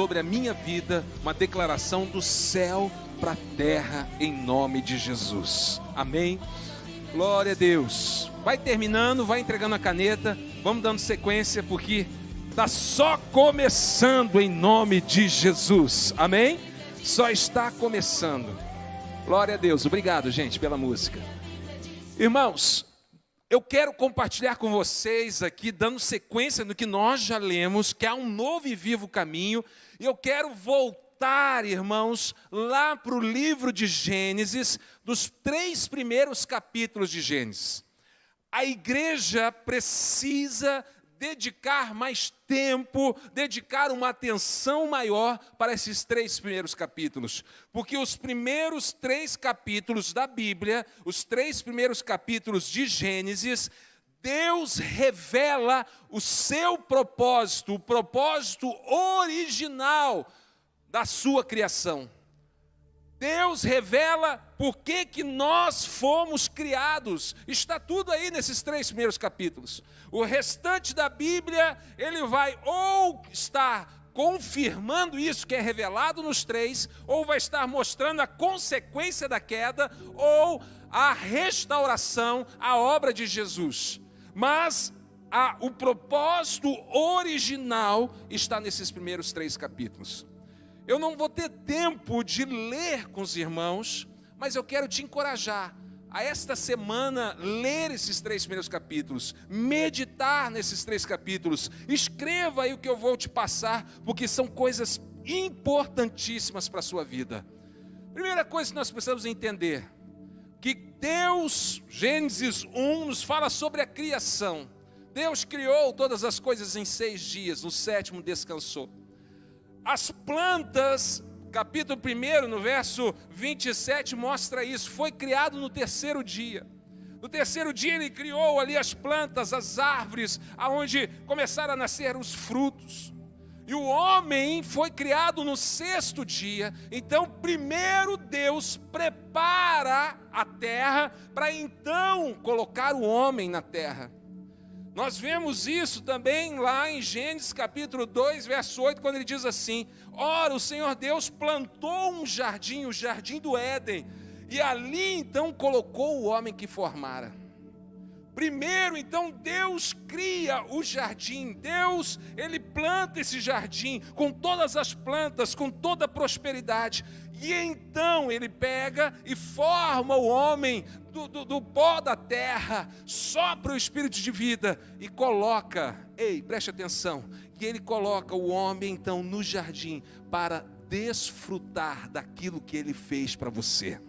sobre a minha vida, uma declaração do céu para a terra, em nome de Jesus. Amém? Glória a Deus. Vai terminando, vai entregando a caneta, vamos dando sequência, porque está só começando em nome de Jesus. Amém? Só está começando. Glória a Deus. Obrigado, gente, pela música. Irmãos, eu quero compartilhar com vocês aqui, dando sequência no que nós já lemos, que há um novo e vivo caminho, e eu quero voltar, irmãos, lá para o livro de Gênesis, dos 3 primeiros capítulos de Gênesis. A igreja precisa dedicar mais tempo, dedicar uma atenção maior para esses 3 primeiros capítulos, porque os primeiros 3 capítulos da Bíblia, os 3 primeiros capítulos de Gênesis, Deus revela o seu propósito, o propósito original da sua criação. Deus revela por que nós fomos criados. Está tudo aí nesses 3 primeiros capítulos. O restante da Bíblia, ele vai ou estar confirmando isso que é revelado nos 3, ou vai estar mostrando a consequência da queda, ou a restauração, a obra de Jesus. Mas o propósito original está nesses primeiros 3 capítulos. Eu não vou ter tempo de ler com os irmãos, mas eu quero te encorajar a esta semana ler esses 3 primeiros capítulos, meditar nesses 3 capítulos. Escreva aí o que eu vou te passar, porque são coisas importantíssimas para a sua vida. Primeira coisa que nós precisamos entender, que Deus, Gênesis 1, nos fala sobre a criação. Deus criou todas as coisas em 6 dias, no 7º descansou. As plantas, capítulo 1, no verso 27, mostra isso. Foi criado no 3º dia. No 3º dia ele criou ali as plantas, as árvores, aonde começaram a nascer os frutos. E o homem foi criado no 6º dia. Então, primeiro Deus prepara a terra para então colocar o homem na terra. Nós vemos isso também lá em Gênesis capítulo 2, verso 8, quando ele diz assim: ora, o Senhor Deus plantou um jardim, o jardim do Éden, e ali então colocou o homem que formara. Primeiro, então, Deus cria o jardim, Deus, ele planta esse jardim com todas as plantas, com toda a prosperidade, e então ele pega e forma o homem do pó da terra, sopra o espírito de vida e coloca, preste atenção, que ele coloca o homem então no jardim para desfrutar daquilo que ele fez para você.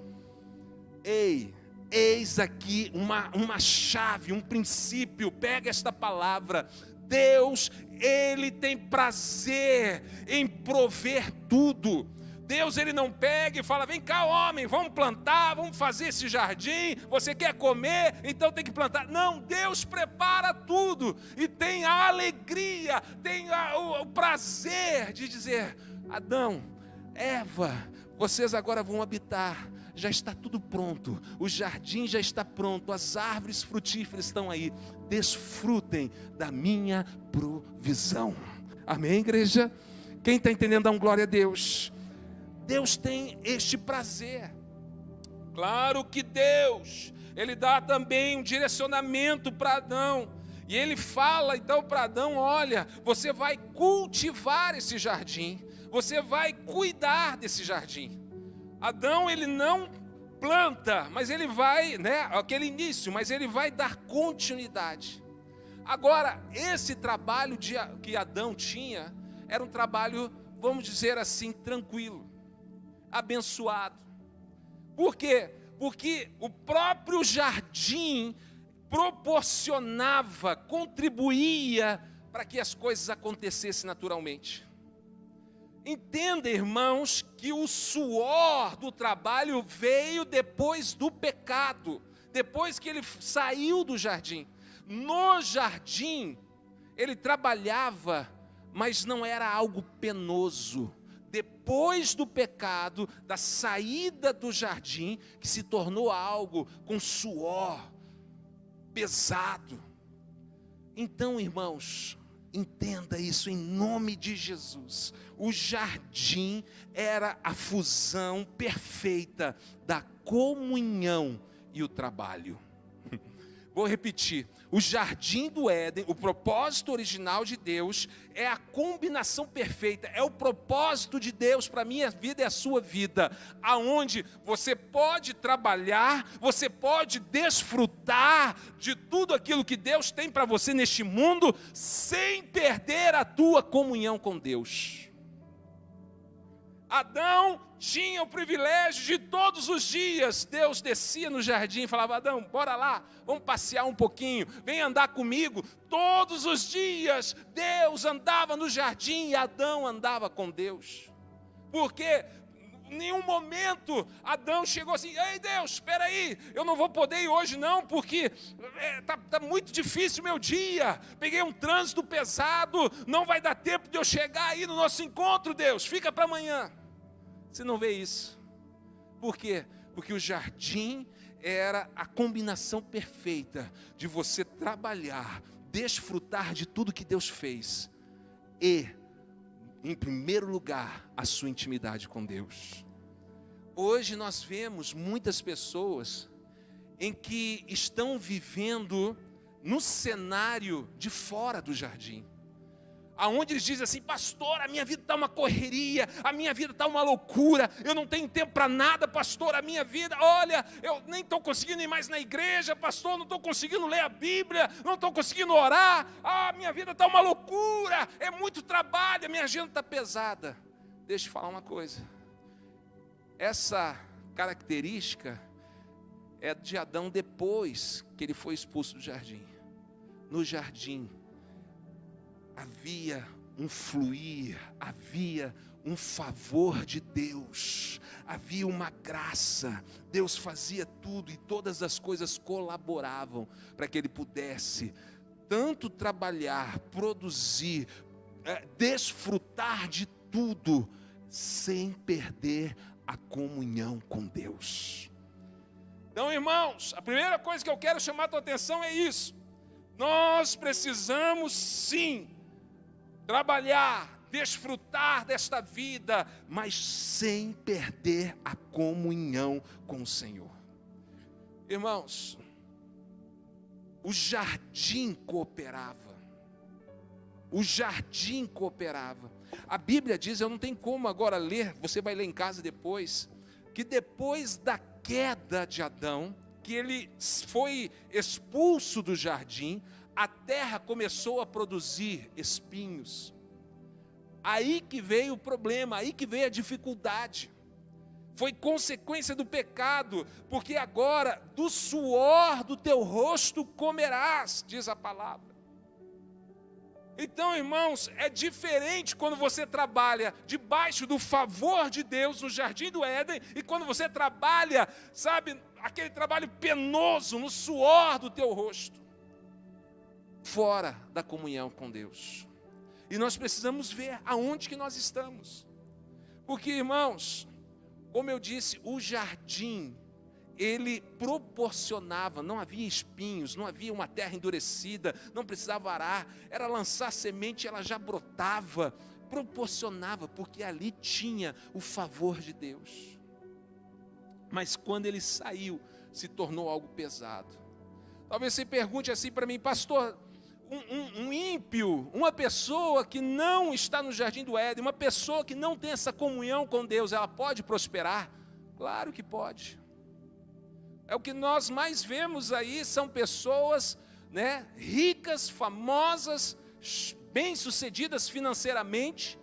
Eis aqui uma chave, um princípio, pega esta palavra. Deus, ele tem prazer em prover tudo. Deus, ele não pega e fala: vem cá, homem, vamos plantar, vamos fazer esse jardim, você quer comer, então tem que plantar. Não, Deus prepara tudo e tem a alegria, tem o prazer de dizer: Adão, Eva, vocês agora vão habitar. Já está tudo pronto, o jardim já está pronto, as árvores frutíferas estão aí, desfrutem da minha provisão. Amém, igreja? Quem está entendendo, dá um glória a Deus. Deus tem este prazer. Claro que Deus, ele dá também um direcionamento para Adão, e ele fala então para Adão: olha, você vai cultivar esse jardim, você vai cuidar desse jardim. Adão, ele não planta, mas ele vai, aquele início, mas ele vai dar continuidade. Agora, esse trabalho que Adão tinha, era um trabalho, vamos dizer assim, tranquilo, abençoado. Por quê? Porque o próprio jardim proporcionava, contribuía para que as coisas acontecessem naturalmente. Entenda, irmãos, que o suor do trabalho veio depois do pecado, depois que ele saiu do jardim. No jardim, ele trabalhava, mas não era algo penoso. Depois do pecado, da saída do jardim, que se tornou algo com suor pesado. Então, irmãos, Entenda isso em nome de Jesus. O jardim era a fusão perfeita da comunhão e o trabalho. Vou repetir, o jardim do Éden, o propósito original de Deus, é a combinação perfeita, é o propósito de Deus para a minha vida e a sua vida, aonde você pode trabalhar, você pode desfrutar de tudo aquilo que Deus tem para você neste mundo, sem perder a tua comunhão com Deus. Adão tinha o privilégio de todos os dias, Deus descia no jardim e falava: Adão, bora lá, vamos passear um pouquinho, vem andar comigo. Todos os dias Deus andava no jardim e Adão andava com Deus. Porque em nenhum momento Adão chegou assim: ei Deus, espera aí, eu não vou poder ir hoje não, porque tá muito difícil o meu dia, peguei um trânsito pesado, não vai dar tempo de eu chegar aí no nosso encontro, Deus, fica para amanhã. Você não vê isso. Por quê? Porque o jardim era a combinação perfeita de você trabalhar, desfrutar de tudo que Deus fez e, em primeiro lugar, a sua intimidade com Deus. Hoje nós vemos muitas pessoas em que estão vivendo no cenário de fora do jardim, aonde eles dizem assim: pastor, a minha vida está uma correria, a minha vida está uma loucura, eu não tenho tempo para nada, pastor, a minha vida, olha, eu nem estou conseguindo ir mais na igreja, pastor, não estou conseguindo ler a Bíblia, não estou conseguindo orar, minha vida está uma loucura, é muito trabalho, a minha agenda está pesada. Deixa eu falar uma coisa, essa característica é de Adão depois que ele foi expulso do jardim. No jardim havia um fluir, havia um favor de Deus, havia uma graça, Deus fazia tudo e todas as coisas colaboravam para que ele pudesse tanto trabalhar, produzir, desfrutar de tudo, sem perder a comunhão com Deus. Então, irmãos, a primeira coisa que eu quero chamar a tua atenção é isso: nós precisamos sim trabalhar, desfrutar desta vida, mas sem perder a comunhão com o Senhor. Irmãos, o jardim cooperava. O jardim cooperava. A Bíblia diz, eu não tenho como agora ler, você vai ler em casa depois, que depois da queda de Adão, que ele foi expulso do jardim, a terra começou a produzir espinhos. Aí que veio o problema, aí que veio a dificuldade. Foi consequência do pecado, porque agora do suor do teu rosto comerás, diz a palavra. Então, irmãos, é diferente quando você trabalha debaixo do favor de Deus no jardim do Éden, e quando você trabalha, sabe, aquele trabalho penoso no suor do teu rosto, fora da comunhão com Deus. E nós precisamos ver aonde que nós estamos. Porque, irmãos, como eu disse, o jardim, ele proporcionava, não havia espinhos, não havia uma terra endurecida, não precisava arar, era lançar semente, ela já brotava, proporcionava, porque ali tinha o favor de Deus. Mas quando ele saiu, se tornou algo pesado. Talvez você pergunte assim para mim: pastor, um ímpio, uma pessoa que não está no jardim do Éden, uma pessoa que não tem essa comunhão com Deus, ela pode prosperar? Claro que pode. É o que nós mais vemos aí, são pessoas, né, ricas, famosas, bem-sucedidas financeiramente,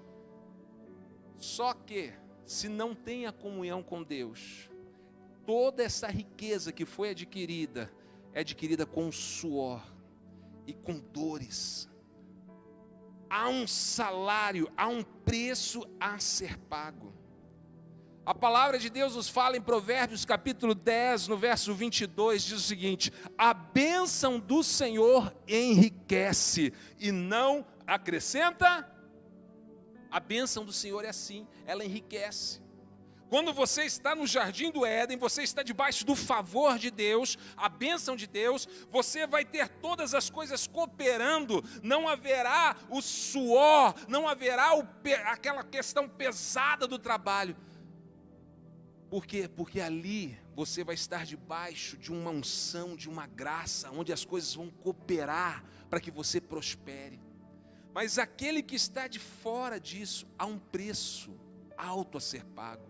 só que se não tem a comunhão com Deus, toda essa riqueza que foi adquirida, é adquirida com suor e com dores. Há um salário, há um preço a ser pago. A palavra de Deus nos fala em Provérbios capítulo 10, no verso 22, diz o seguinte: a bênção do Senhor enriquece e não acrescenta. A bênção do Senhor é assim, ela enriquece. Quando você está no jardim do Éden, você está debaixo do favor de Deus, a bênção de Deus, você vai ter todas as coisas cooperando, não haverá o suor, não haverá aquela questão pesada do trabalho. Por quê? Porque ali você vai estar debaixo de uma unção, de uma graça, onde as coisas vão cooperar para que você prospere. Mas aquele que está de fora disso, há um preço alto a ser pago.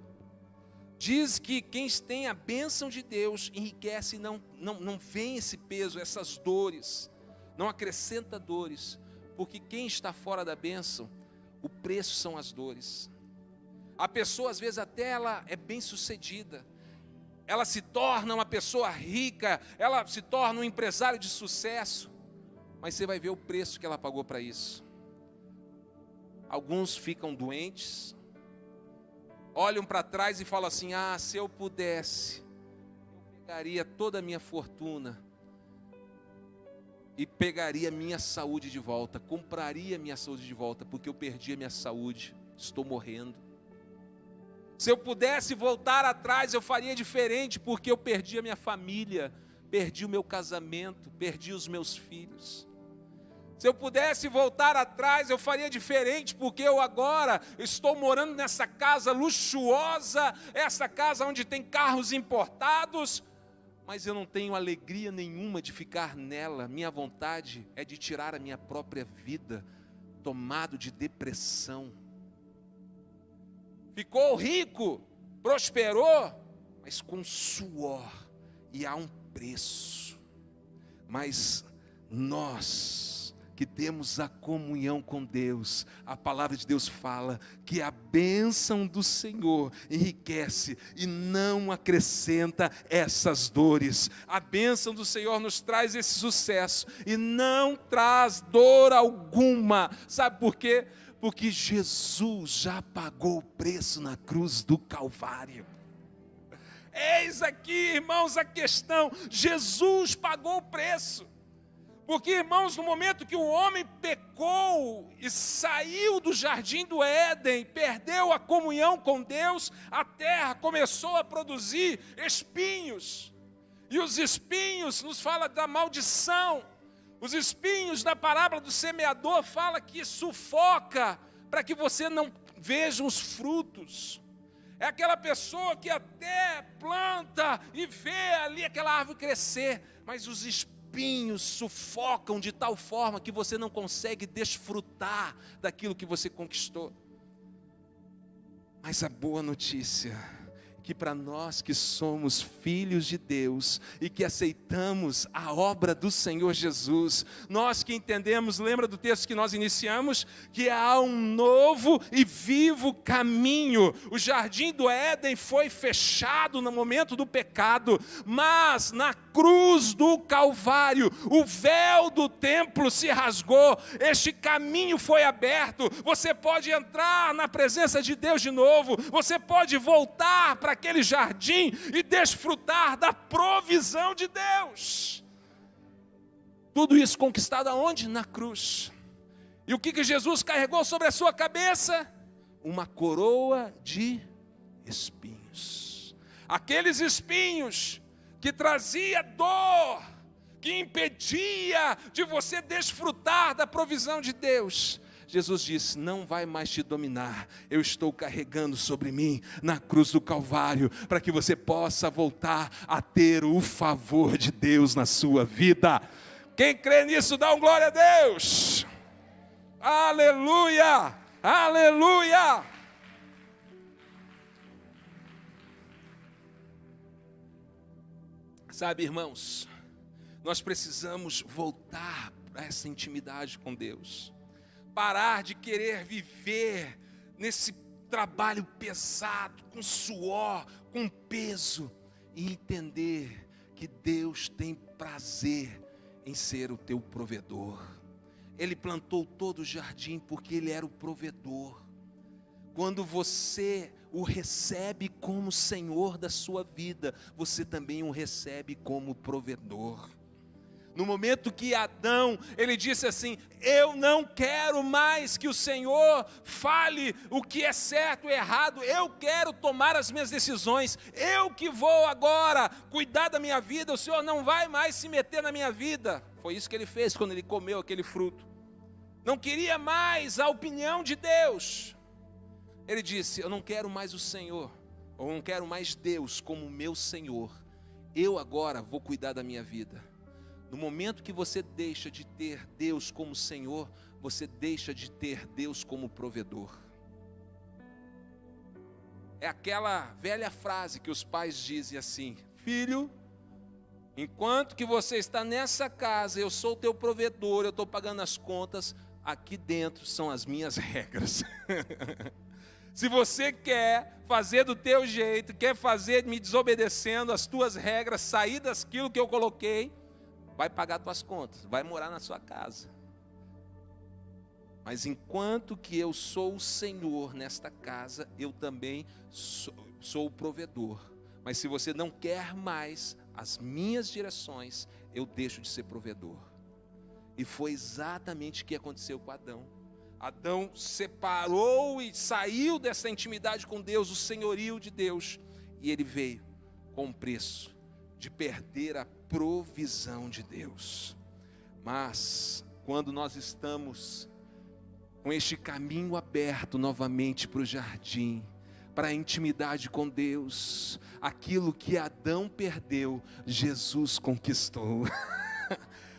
Diz que quem tem a bênção de Deus enriquece e não vem esse peso, essas dores, não acrescenta dores, porque quem está fora da bênção, o preço são as dores. A pessoa às vezes até ela é bem sucedida, ela se torna uma pessoa rica, ela se torna um empresário de sucesso, mas você vai ver o preço que ela pagou para isso. Alguns ficam doentes, olham para trás e falam assim: se eu pudesse, eu pegaria toda a minha fortuna e pegaria minha saúde de volta, compraria minha saúde de volta, porque eu perdi a minha saúde, estou morrendo. Se eu pudesse voltar atrás, eu faria diferente, porque eu perdi a minha família, perdi o meu casamento, perdi os meus filhos. Se eu pudesse voltar atrás, eu faria diferente, porque eu agora estou morando nessa casa luxuosa, essa casa onde tem carros importados, mas eu não tenho alegria nenhuma de ficar nela. Minha vontade é de tirar a minha própria vida, tomado de depressão. Ficou rico, prosperou, mas com suor, e há um preço. Mas nós que temos a comunhão com Deus, a palavra de Deus fala que a bênção do Senhor enriquece e não acrescenta essas dores. A bênção do Senhor nos traz esse sucesso e não traz dor alguma. Sabe por quê? Porque Jesus já pagou o preço na cruz do Calvário. Eis aqui, irmãos, a questão: Jesus pagou o preço. Porque, irmãos, no momento que o homem pecou e saiu do jardim do Éden, perdeu a comunhão com Deus, a terra começou a produzir espinhos. E os espinhos nos fala da maldição. Os espinhos da parábola do semeador fala que sufoca para que você não veja os frutos. É aquela pessoa que até planta e vê ali aquela árvore crescer, mas os espinhos sufocam de tal forma que você não consegue desfrutar daquilo que você conquistou. Mas a boa notícia que para nós que somos filhos de Deus e que aceitamos a obra do Senhor Jesus, nós que entendemos, lembra do texto que nós iniciamos? Que há um novo e vivo caminho. O jardim do Éden foi fechado no momento do pecado, mas na cruz do Calvário, o véu do templo se rasgou, este caminho foi aberto, você pode entrar na presença de Deus de novo, você pode voltar para aquele jardim e desfrutar da provisão de Deus. Tudo isso conquistado aonde? Na cruz. E o que Jesus carregou sobre a sua cabeça? Uma coroa de espinhos. Aqueles espinhos que trazia dor, que impedia de você desfrutar da provisão de Deus. Jesus disse: não vai mais te dominar, eu estou carregando sobre mim na cruz do Calvário, para que você possa voltar a ter o favor de Deus na sua vida. Quem crê nisso, dá um glória a Deus. Aleluia, aleluia. Sabe, irmãos, nós precisamos voltar para essa intimidade com Deus. Parar de querer viver nesse trabalho pesado, com suor, com peso, e entender que Deus tem prazer em ser o teu provedor. Ele plantou todo o jardim porque Ele era o provedor. Quando você o recebe como Senhor da sua vida, você também o recebe como provedor. No momento que Adão, ele disse assim: eu não quero mais que o Senhor fale o que é certo e errado, eu quero tomar as minhas decisões, eu que vou agora cuidar da minha vida, o Senhor não vai mais se meter na minha vida. Foi isso que ele fez quando ele comeu aquele fruto. Não queria mais a opinião de Deus. Ele disse: eu não quero mais o Senhor, ou não quero mais Deus como meu Senhor, eu agora vou cuidar da minha vida. No momento que você deixa de ter Deus como Senhor, você deixa de ter Deus como provedor. É aquela velha frase que os pais dizem assim: filho, enquanto que você está nessa casa, eu sou o teu provedor, eu estou pagando as contas, aqui dentro são as minhas regras. Se você quer fazer do teu jeito, quer fazer me desobedecendo as tuas regras, sair daquilo que eu coloquei, vai pagar tuas contas, vai morar na sua casa. Mas enquanto que eu sou o Senhor nesta casa, eu também sou o provedor. Mas se você não quer mais as minhas direções, eu deixo de ser provedor. E foi exatamente o que aconteceu com Adão. Adão separou e saiu dessa intimidade com Deus, o senhorio de Deus, e ele veio com o preço de perder a provisão de Deus. Mas quando nós estamos com este caminho aberto novamente para o jardim, para a intimidade com Deus, aquilo que Adão perdeu, Jesus conquistou.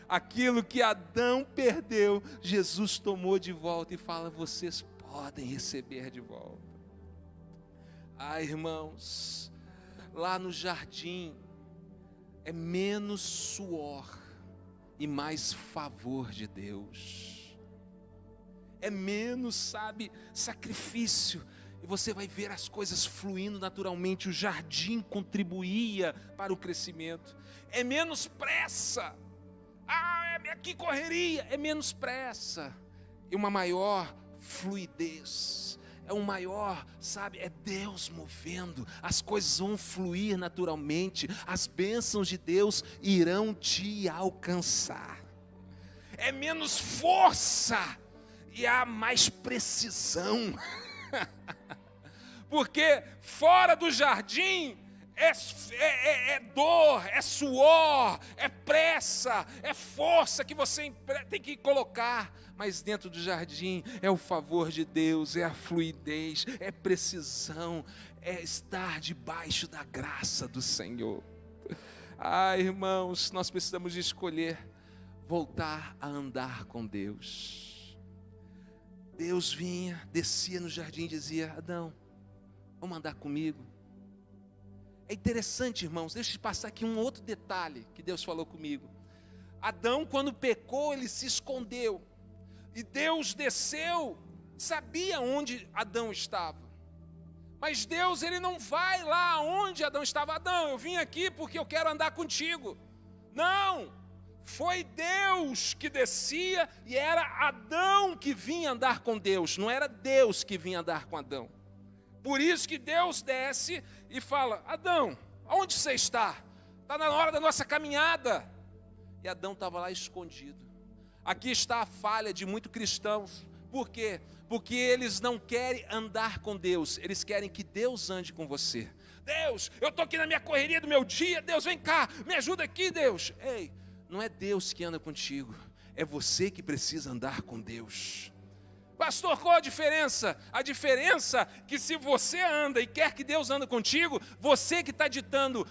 Aquilo que Adão perdeu, Jesus tomou de volta e fala: vocês podem receber de volta. Ah, irmãos, lá no jardim é menos suor e mais favor de Deus. É menos, sacrifício. E você vai ver as coisas fluindo naturalmente. O jardim contribuía para o crescimento. É menos pressa. Que correria. É menos pressa. E uma maior fluidez. É um maior, é Deus movendo. As coisas vão fluir naturalmente. As bênçãos de Deus irão te alcançar. É menos força e há mais precisão. Porque fora do jardim é dor, é suor, é pressa, é força que você tem que colocar. Mas dentro do jardim é o favor de Deus, é a fluidez, é precisão, é estar debaixo da graça do Senhor. Ah, irmãos, nós precisamos de escolher voltar a andar com Deus. Deus vinha, descia no jardim e dizia: Adão, vamos andar comigo. É interessante, irmãos, deixa eu passar aqui um outro detalhe que Deus falou comigo. Adão, quando pecou, ele se escondeu. E Deus desceu, sabia onde Adão estava. Mas Deus, ele não vai lá onde Adão estava. Adão, eu vim aqui porque eu quero andar contigo. Não, foi Deus que descia e era Adão que vinha andar com Deus. Não era Deus que vinha andar com Adão. Por isso que Deus desce e fala: Adão, aonde você está? Está na hora da nossa caminhada. E Adão estava lá escondido. Aqui está a falha de muitos cristãos. Por quê? Porque eles não querem andar com Deus. Eles querem que Deus ande com você. Deus, eu estou aqui na minha correria do meu dia. Deus, vem cá, me ajuda aqui, Deus. Ei, não é Deus que anda contigo. É você que precisa andar com Deus. Pastor, qual a diferença? A diferença é que se você anda e quer que Deus ande contigo, você que está ditando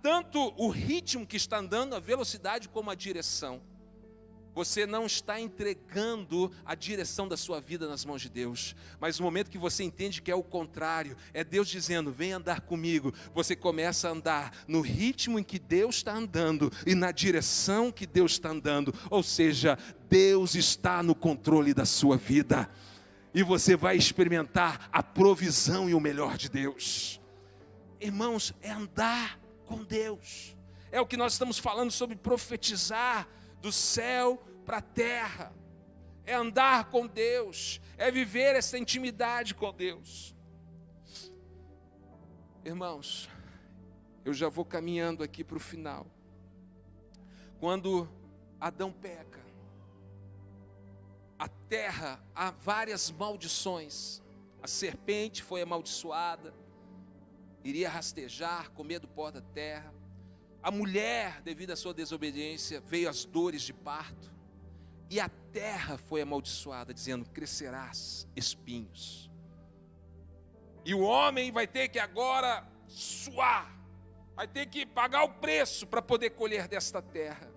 tanto o ritmo que está andando, a velocidade como a direção. Você não está entregando a direção da sua vida nas mãos de Deus. Mas no momento que você entende que é o contrário, é Deus dizendo: vem andar comigo, você começa a andar no ritmo em que Deus está andando e na direção que Deus está andando. Ou seja, Deus está no controle da sua vida. E você vai experimentar a provisão e o melhor de Deus. Irmãos, é andar com Deus. É o que nós estamos falando sobre profetizar do céu para a terra. É andar com Deus, é viver essa intimidade com Deus. Irmãos, eu já vou caminhando aqui para o final. Quando Adão peca. A terra, há várias maldições. A serpente foi amaldiçoada, iria rastejar, comer do pó da terra. A mulher, devido à sua desobediência, veio as dores de parto. E a terra foi amaldiçoada, dizendo: crescerás espinhos. E o homem vai ter que agora suar, vai ter que pagar o preço para poder colher desta terra.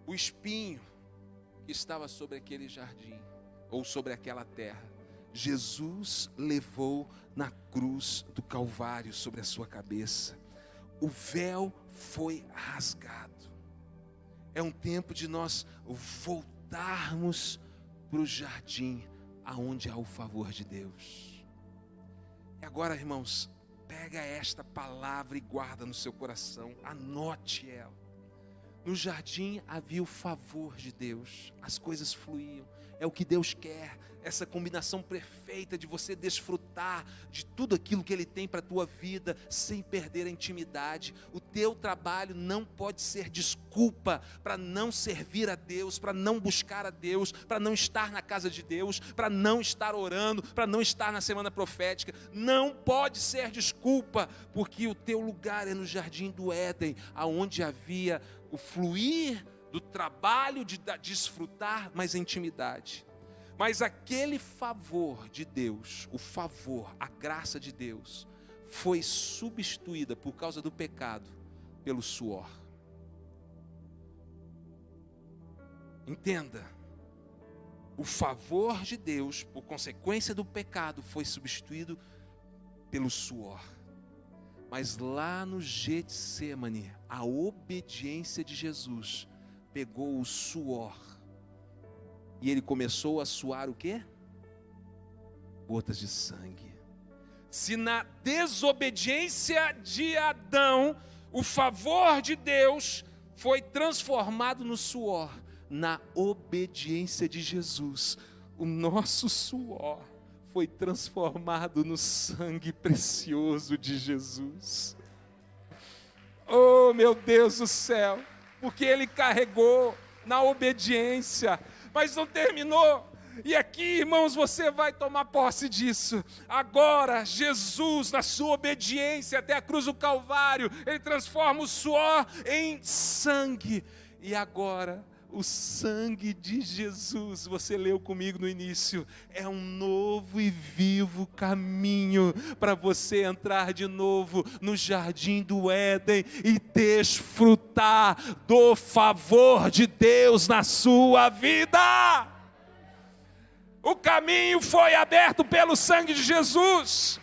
O espinho que estava sobre aquele jardim, ou sobre aquela terra, Jesus levou na cruz do Calvário sobre a sua cabeça. O véu foi rasgado. É um tempo de nós voltarmos para o jardim, aonde há o favor de Deus. E agora, irmãos, pega esta palavra e guarda no seu coração, anote ela. No jardim havia o favor de Deus, as coisas fluíam, é o que Deus quer, essa combinação perfeita de você desfrutar de tudo aquilo que Ele tem para a tua vida, sem perder a intimidade. O teu trabalho não pode ser desculpa para não servir a Deus, para não buscar a Deus, para não estar na casa de Deus, para não estar orando, para não estar na semana profética. Não pode ser desculpa, porque o teu lugar é no jardim do Éden, aonde havia o fluir do trabalho de desfrutar, mas a intimidade. Mas aquele favor de Deus, o favor, a graça de Deus, foi substituída por causa do pecado, pelo suor. Entenda, o favor de Deus, por consequência do pecado, foi substituído pelo suor. Mas lá no Getsemane, a obediência de Jesus pegou o suor e ele começou a suar o quê? Gotas de sangue. Se na desobediência de Adão, o favor de Deus foi transformado no suor, na obediência de Jesus, o nosso suor foi transformado no sangue precioso de Jesus. Oh, meu Deus do céu, porque Ele carregou na obediência, mas não terminou. E aqui, irmãos, você vai tomar posse disso. Agora, Jesus, na sua obediência até a cruz do Calvário, Ele transforma o suor em sangue. E agora, o sangue de Jesus, você leu comigo no início, é um novo e vivo caminho para você entrar de novo no jardim do Éden e desfrutar do favor de Deus na sua vida. O caminho foi aberto pelo sangue de Jesus.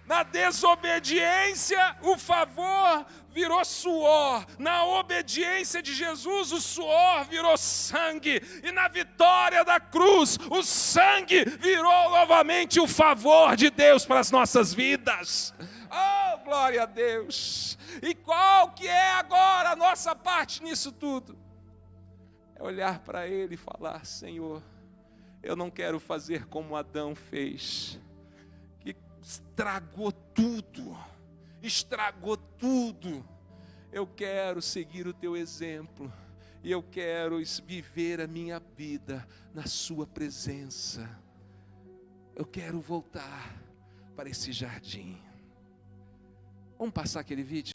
Na desobediência, o favor virou suor. Na obediência de Jesus, o suor virou sangue. E na vitória da cruz, o sangue virou novamente o favor de Deus para as nossas vidas. Oh, glória a Deus! E qual que é agora a nossa parte nisso tudo? É olhar para Ele e falar: Senhor, eu não quero fazer como Adão fez, que estragou tudo. Eu quero seguir o teu exemplo, e eu quero viver a minha vida na sua presença. Eu quero voltar para esse jardim. Vamos passar aquele vídeo?